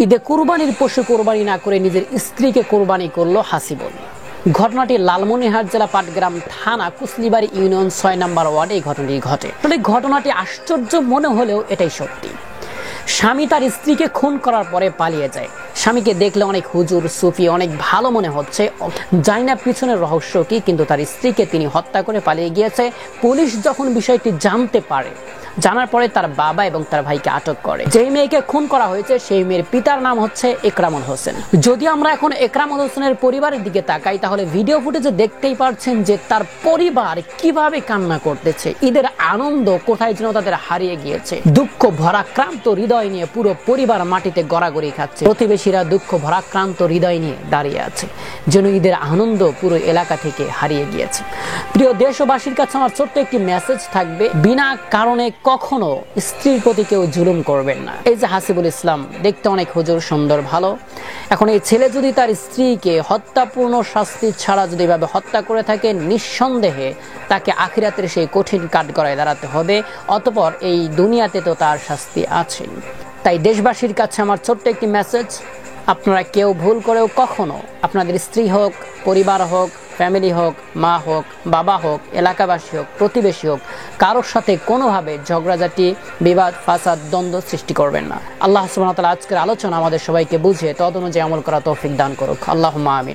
ঈদে কুরবানির পশু কোরবানি না করে নিজের স্ত্রীকে কোরবানি করলো হাসিবুল। ঘটনাটি লালমনিরহাট জেলা পাটগ্রাম থানা কুসলিবাড়ি ইউনিয়ন ৬ নম্বর ওয়ার্ডে এই ঘটনাটি ঘটে। ঘটনাটি আশ্চর্য মনে হলেও এটাই সত্যি। স্বামী তার স্ত্রীকে খুন করার পরে পালিয়ে যায়। স্বামীকে দেখলে অনেক হুজুর সুফি, অনেক ভালো মনে হচ্ছে, জানি না পিছনের রহস্য কি, কিন্তু তার স্ত্রীকে তিনি হত্যা করে পালিয়ে গিয়েছে। পুলিশ যখন বিষয়টি জানতে পারে, জানার পরে তার বাবা এবং তার ভাইকে আটক করে। যেই মেয়েকে খুন করা হয়েছে সেই মেয়ের পিতার নাম হচ্ছে একরামুল হোসেন। যদি আমরা এখন একরামুল হোসেনের পরিবারের দিকে তাকাই, তাহলে ভিডিও ফুটেজে দেখতেই পাচ্ছেন যে তার পরিবার কিভাবে কান্না করতেছে। ঈদের আনন্দ কোথায় যেন তাদের হারিয়ে গিয়েছে। দুঃখ ভরাক্রান্ত হৃদয় নিয়ে পুরো পরিবার মাটিতে গড়াগড়ি খাচ্ছে। প্রতিবেশীরা দুঃখ ভরাক্রান্ত হৃদয় নিয়ে দাঁড়িয়ে আছে, যেন ঈদের আনন্দ পুরো এলাকা থেকে হারিয়ে গিয়েছে। প্রিয় দেশবাসীর কাছে আমার ছোট্ট একটি মেসেজ থাকবে, বিনা কারণে কখনো স্ত্রীর প্রতি কেউ জুলুম করবেন না। এই যে হাসিবুল ইসলাম দেখতে অনেক হুজুর, সুন্দর, ভালো, এখন এই ছেলে যদি তার স্ত্রীকে হত্যাপূর্ণ শাস্তি ছাড়া যদি এভাবে হত্যা করে থাকে, নিঃসন্দেহে তাকে আখিরাতের সেই কঠিন কাঠগড়ায় দাঁড়াতে হবে। অতঃপর এই দুনিয়াতে তো তার শাস্তি আছে। তাই দেশবাসীর কাছে আমার ছোট্ট একটি মেসেজ, আপনারা কেউ ভুল করেও কখনো আপনাদের স্ত্রী হোক, পরিবার হোক, ফ্যামিলি হোক, মা হোক, বাবা হোক, এলাকাবাসী হোক, প্রতিবেশী হোক, কারোর সাথে কোনোভাবে ঝগড়াঝাটি, বিবাদ, ফাসাদ, দ্বন্দ্ব সৃষ্টি করবেন না। আল্লাহ সুবহানাহু ওয়া তাআলা আজকের আলোচনা আমাদের সবাইকে বুঝে তদ অনুযায়ী আমল করা তৌফিক দান করুক। আল্লাহুম্মা আমিন।